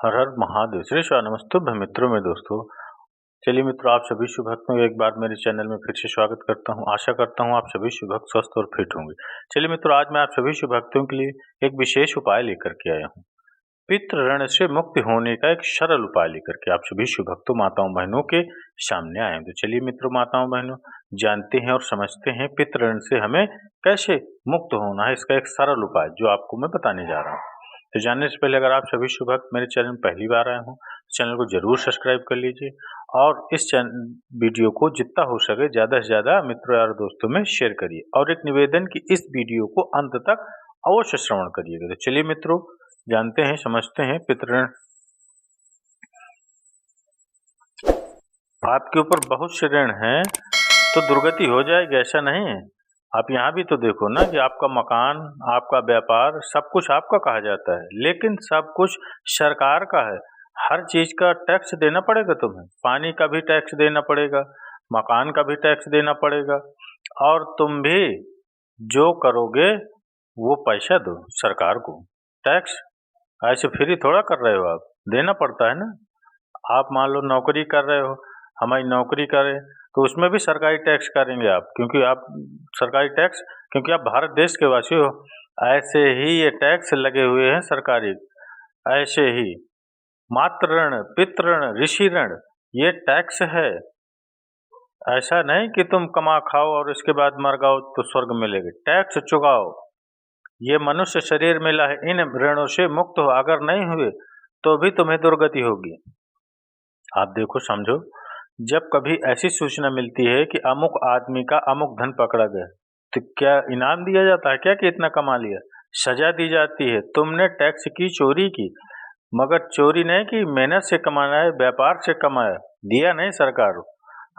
हर हर महादेव। श्री शिवाय नमस्तुभ्यं मित्रों में दोस्तों। चलिए मित्रों, आप सभी शुभ भक्तों को एक बार मेरे चैनल में फिर से स्वागत करता हूं। आशा करता हूं आप सभी शुभ भक्त स्वस्थ और फिट होंगे। चलिए मित्रों, आज मैं आप सभी शुभ भक्तों के लिए एक विशेष उपाय लेकर के आया हूं। पितृ ऋण से मुक्ति होने का एक सरल उपाय लेकर के आप सभी शुभ भक्तों, माताओं बहनों के सामने आए हूं। तो चलिए मित्रों, माताओं बहनों, जानते हैं और समझते हैं पितृ ऋण से हमें कैसे मुक्त होना है। इसका एक सरल उपाय जो आपको मैं बताने जा रहा हूँ। तो जानने से पहले अगर आप सभी शुभ भक्त मेरे चैनल में पहली बार आए हों, चैनल को जरूर सब्सक्राइब कर लीजिए और इस वीडियो को जितना हो सके ज़्यादा से ज़्यादा मित्रों और दोस्तों में शेयर करिए। और एक निवेदन कि इस वीडियो को अंत तक अवश्य श्रवण करिएगा। तो चलिए मित्रों, जानते हैं समझते हैं पितृ ऋण। आपके ऊपर बहुत से ऋण हैं तो दुर्गति हो जाएगी, ऐसा नहीं है। आप यहाँ भी तो देखो ना कि आपका मकान, आपका व्यापार, सब कुछ आपका कहा जाता है, लेकिन सब कुछ सरकार का है। हर चीज का टैक्स देना पड़ेगा तुम्हें। पानी का भी टैक्स देना पड़ेगा, मकान का भी टैक्स देना पड़ेगा, और तुम भी जो करोगे वो पैसा दो सरकार को। टैक्स ऐसे फ्री थोड़ा कर रहे हो, आप देना पड़ता है ना। आप मान लो नौकरी कर रहे हो, हमारी नौकरी करें तो उसमें भी सरकारी टैक्स करेंगे आप, क्योंकि आप सरकारी टैक्स, क्योंकि आप भारत देश के वासी हो। ऐसे ही ये टैक्स लगे हुए हैं सरकारी। ऐसे ही मातृ ऋण, पितृ ऋण, ऋषि ऋण, ये टैक्स है। ऐसा नहीं कि तुम कमा खाओ और इसके बाद मर जाओ तो स्वर्ग मिलेगा। टैक्स चुकाओ। ये मनुष्य शरीर मिला है, इन ऋणों से मुक्त हो। अगर नहीं हुए तो भी तुम्हें दुर्गति होगी। आप देखो, समझो, जब कभी ऐसी सूचना मिलती है कि अमुक आदमी का अमुक धन पकड़ा गया, तो क्या इनाम दिया जाता है क्या कि इतना कमा लिया? सजा दी जाती है। तुमने टैक्स की चोरी की, मगर चोरी नहीं की, मेहनत से कमाना है, व्यापार से कमाया, दिया नहीं सरकार।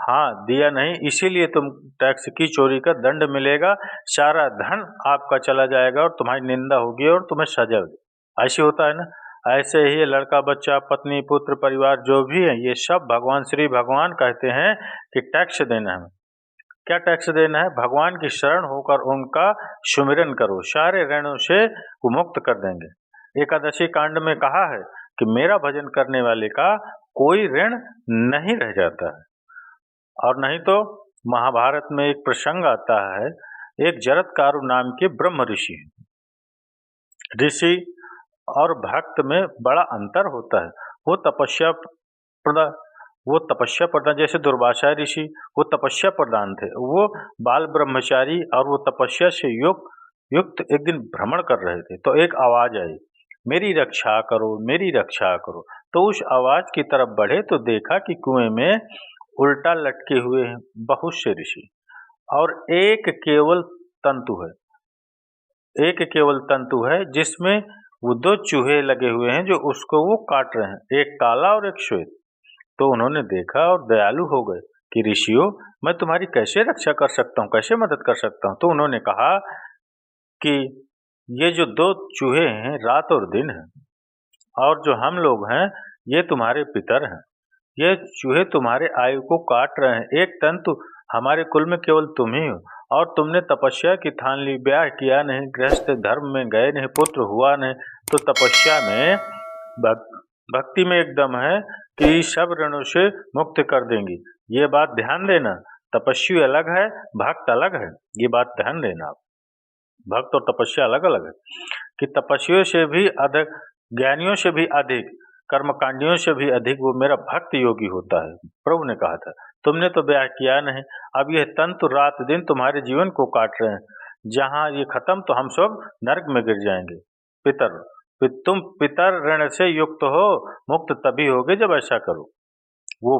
हाँ, दिया नहीं, इसीलिए तुम टैक्स की चोरी का दंड मिलेगा। सारा धन आपका चला जाएगा और तुम्हारी निंदा होगी और तुम्हें सजा होगी। ऐसे होता है ना। ऐसे ही लड़का, बच्चा, पत्नी, पुत्र, परिवार जो भी है, ये सब भगवान श्री भगवान कहते हैं कि टैक्स देना है। क्या टैक्स देना है? भगवान की शरण होकर उनका सुमिरन करो, सारे ऋणों से वो मुक्त कर देंगे। एकादशी कांड में कहा है कि मेरा भजन करने वाले का कोई ऋण नहीं रह जाता है। और नहीं तो महाभारत में एक प्रसंग आता है, एक जरत्कारु नाम के ब्रह्म ऋषि। ऋषि और भक्त में बड़ा अंतर होता है। वो तपस्या प्रधान, जैसे दुर्वासा ऋषि, वो तपस्या प्रधान थे। वो बाल ब्रह्मचारी और वो तपस्या से युक्त एक दिन भ्रमण कर रहे थे, तो एक आवाज आई, मेरी रक्षा करो, मेरी रक्षा करो। तो उस आवाज की तरफ बढ़े तो देखा कि कुएं में उल्टा लटके हुए हैं बहुत से ऋषि, और एक केवल तंतु है जिसमें वो दो चूहे लगे हुए हैं जो उसको वो काट रहे हैं, एक काला और एक श्वेत। तो उन्होंने देखा और दयालु हो गए कि ऋषियों, मैं तुम्हारी कैसे रक्षा कर सकता हूँ, कैसे मदद कर सकता हूँ। तो उन्होंने कहा कि ये जो दो चूहे हैं रात और दिन हैं, और जो हम लोग हैं ये तुम्हारे पितर हैं। ये चूहे तुम्हारे आयु को काट रहे हैं। एक तंतु, हमारे कुल में केवल तुम ही हो, और तुमने तपस्या की ठान ली, ब्याह किया नहीं, गृहस्थ धर्म में गए नहीं, पुत्र हुआ नहीं, तो तपस्या में भक्ति में एकदम है कि सब ऋणों से मुक्त कर देंगी। ये बात ध्यान देना। तपस्वी अलग है, भक्त अलग है, ये बात ध्यान देना आप। भक्त और तपस्या अलग अलग है। कि तपस्वियों से भी अधिक, ज्ञानियों से भी अधिक, कर्मकांडियों से भी अधिक वो मेरा भक्त योगी होता है। प्रभु ने कहा था, तुमने तो ब्याह किया नहीं, अब यह तंतु रात दिन तुम्हारे जीवन को काट रहे हैं। जहाँ ये खत्म तो हम सब नरक में गिर जाएंगे। तुम पितर ऋण से युक्त हो, मुक्त तभी होगे जब ऐसा करो। वो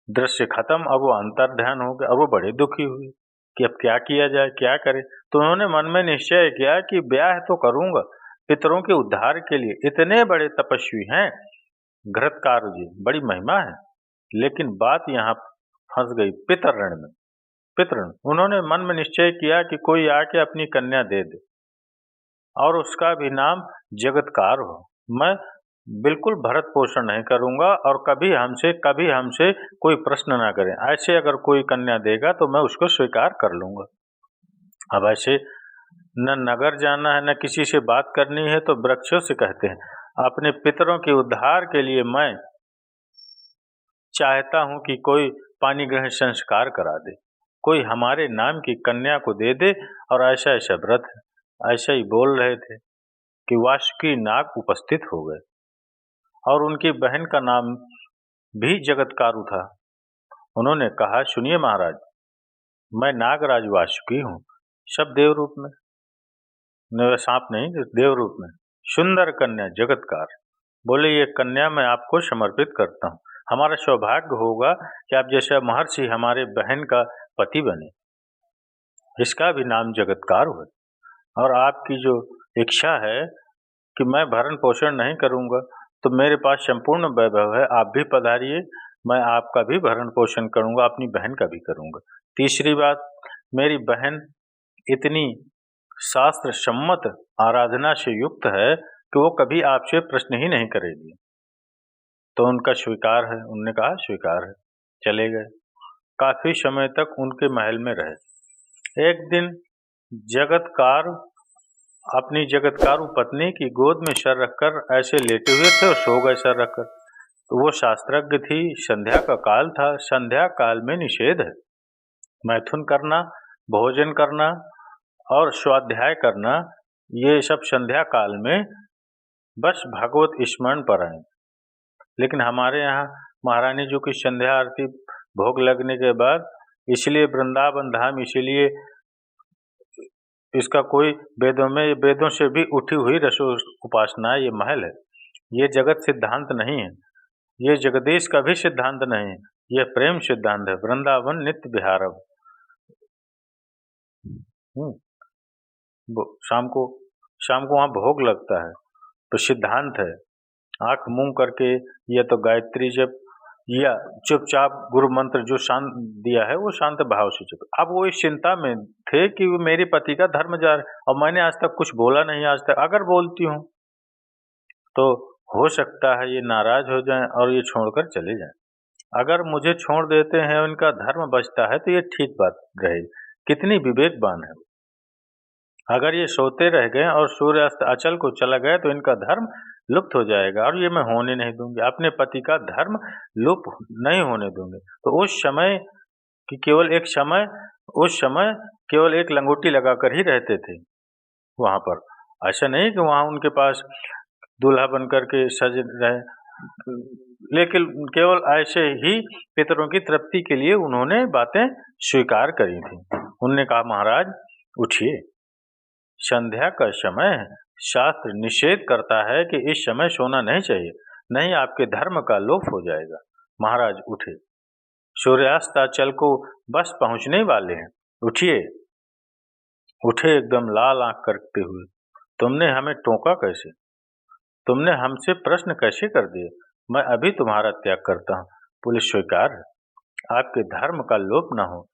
दृश्य खत्म, अब वो अंतर ध्यान हो गया। अब वो बड़े दुखी हुए कि अब क्या किया जाए, क्या करे। तो उन्होंने मन में निश्चय किया कि ब्याह तो करूंगा, पितरों के उद्धार के लिए। इतने बड़े तपस्वी हैं घृतकारु जी, बड़ी महिमा है। लेकिन बात यहाँ फंस गई पितर ऋण में। पितृ, उन्होंने मन में निश्चय किया कि कोई आके अपनी कन्या दे दे और उसका भी नाम जगतकार हो। मैं बिल्कुल भरत पोषण नहीं करूंगा और कभी हमसे कोई प्रश्न ना करें। ऐसे अगर कोई कन्या देगा तो मैं उसको स्वीकार कर लूंगा। अब ऐसे न नगर जाना है, न किसी से बात करनी है, तो वृक्षों से कहते हैं अपने पितरों के उद्धार के लिए मैं चाहता हूँ कि कोई पानी ग्रहण संस्कार करा दे, कोई हमारे नाम की कन्या को दे दे। और ऐसा ऐसा व्रत है। ऐसा ही बोल रहे थे कि वासुकी नाग उपस्थित हो गए और उनकी बहन का नाम भी जगतकारु था। उन्होंने कहा, सुनिए महाराज, मैं नागराज वासुकी हूँ, सब देव रूप में, सांप नहीं, देव रूप में, सुंदर कन्या जगतकार। बोले, ये कन्या मैं आपको समर्पित करता हूँ। हमारा सौभाग्य होगा कि आप जैसा महर्षि हमारे बहन का पति बने, इसका भी नाम जगतकार हो। और आपकी जो इच्छा है कि मैं भरण पोषण नहीं करूँगा, तो मेरे पास संपूर्ण वैभव है, आप भी पधारिए, मैं आपका भी भरण पोषण करूँगा, अपनी बहन का भी करूँगा। तीसरी बात, मेरी बहन इतनी शास्त्र सम्मत आराधना से युक्त है कि वो कभी आपसे प्रश्न ही नहीं करेगी। तो उनका स्वीकार है। उन्होंने कहा स्वीकार है। चले गए। काफी समय तक उनके महल में रहे। एक दिन जगतकार अपनी जगतकारु पत्नी की गोद में सर रखकर ऐसे लेटे हुए थे और सो गए सर रखकर। तो वो शास्त्रज्ञ थी, संध्या का काल था। संध्या काल में निषेध है, मैथुन करना, भोजन करना और स्वाध्याय करना, ये सब संध्या काल में बस भगवत स्मरण पर है। लेकिन हमारे यहाँ महारानी जी की संध्या आरती भोग लगने के बाद, इसलिए वृंदावन धाम, इसीलिए इसका कोई वेदों से भी उठी हुई रसो उपासना, ये महल है। ये जगत सिद्धांत नहीं है, ये जगदीश का भी सिद्धांत नहीं है, यह प्रेम सिद्धांत है। वृंदावन नित्य विहारव। शाम को वहाँ भोग लगता है, तो सिद्धांत है, आंख मूंद करके या तो गायत्री जप या चुपचाप गुरु मंत्र जो शांत दिया है वो शांत भाव से जप। अब वो इस चिंता में थे कि मेरे पति का धर्म जा रहा है, और मैंने आज तक कुछ बोला नहीं। आज तक अगर बोलती हूँ तो हो सकता है ये नाराज हो जाएं और ये छोड़कर चले जाएं। अगर मुझे छोड़ देते हैं, उनका धर्म बचता है, तो ये ठीक बात रहेगी। कितनी विवेकवान है। अगर ये सोते रह गए और सूर्यास्त अचल को चला गया, तो इनका धर्म लुप्त हो जाएगा, और ये मैं होने नहीं दूंगी। अपने पति का धर्म लुप्त नहीं होने दूंगी। तो उस समय केवल एक लंगोटी लगाकर ही रहते थे वहां पर। ऐसा नहीं कि वहां उनके पास दूल्हा बनकर के सज रहे, लेकिन केवल ऐसे ही पितरों की तृप्ति के लिए उन्होंने बातें स्वीकार करी थी। उन्होंने कहा, महाराज उठिए, संध्या का समय है, शास्त्र निषेध करता है कि इस समय सोना नहीं चाहिए, नहीं आपके धर्म का लोप हो जाएगा। महाराज उठे, सूर्यास्ताचल को बस पहुंचने वाले हैं, उठिए। उठे एकदम लाल आंख करते हुए, तुमने हमें टोका कैसे? तुमने हमसे प्रश्न कैसे कर दिए? मैं अभी तुम्हारा त्याग करता हूँ। पुलिस स्वीकार है, आपके धर्म का लोप न हो।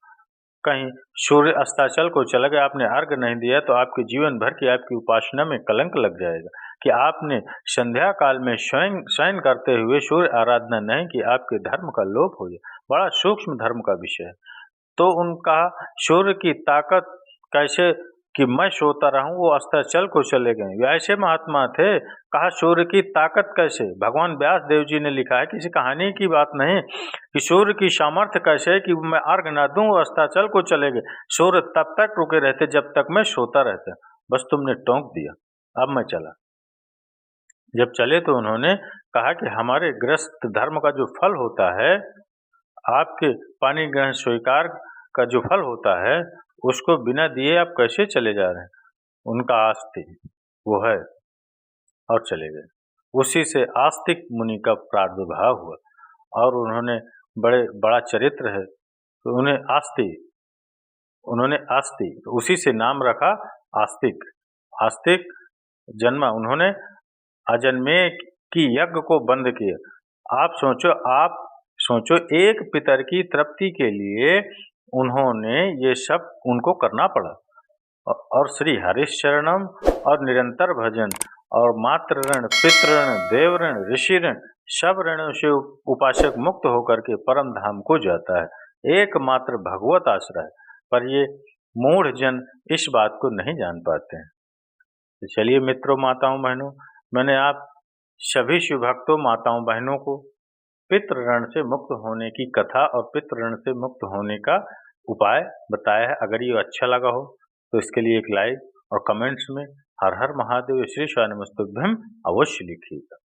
कहीं सूर्य अस्ताचल को चला गया, आपने अर्घ नहीं दिया, तो आपके जीवन भर की आपकी उपासना में कलंक लग जाएगा कि आपने संध्या काल में शयन करते हुए सूर्य आराधना नहीं की, आपके धर्म का लोप हो जाए। बड़ा सूक्ष्म धर्म का विषय है। तो उनका सूर्य की ताकत कैसे कि मैं सोता रहूं, वो अस्ताचल को चले गए। ऐसे महात्मा थे। कहा सूर्य की ताकत कैसे? भगवान व्यास देव जी ने लिखा है, किसी कहानी की बात नहीं, कि सूर्य की सामर्थ्य कैसे कि मैं अर्घ न दूं, वो अस्ताचल को चले गए। सूर्य तब तक रुके रहते जब तक मैं सोता रहता। बस तुमने टोंक दिया, अब मैं चला। जब चले तो उन्होंने कहा कि हमारे ग्रस्त धर्म का जो फल होता है, आपके पानी ग्रहण स्वीकार का जो फल होता है, उसको बिना दिए आप कैसे चले जा रहे हैं? उनका आस्तिक वो है, और चले गए। उसी से आस्तिक मुनि का प्रादुर्भाव हुआ, और उन्होंने बड़ा चरित्र है, तो उन्होंने आस्तिक, तो उसी से नाम रखा आस्तिक। आस्तिक जन्मा, उन्होंने अजन्मे की यज्ञ को बंद किया। आप सोचो एक पितर की तृप्ति के लिए उन्होंने ये सब उनको करना पड़ा। और श्री हरिशरणम और निरंतर भजन और मातृ ऋण, पितृ ऋण, देव ऋण, ऋषि ऋण, सब ऋणों से उपासक मुक्त होकर के परम धाम को जाता है। एकमात्र भगवत आश्रय। पर ये मूढ़ जन इस बात को नहीं जान पाते हैं। तो चलिए मित्रों, माताओं, बहनों, मैंने आप सभी शिव भक्तों, माताओं, बहनों को पितृ ऋण से मुक्त होने की कथा और पितृ ऋण से मुक्त होने का उपाय बताया है। अगर ये अच्छा लगा हो तो इसके लिए एक लाइक और कमेंट्स में हर हर महादेव श्री शिवाय नमस्तुभ्यम अवश्य लिखिएगा।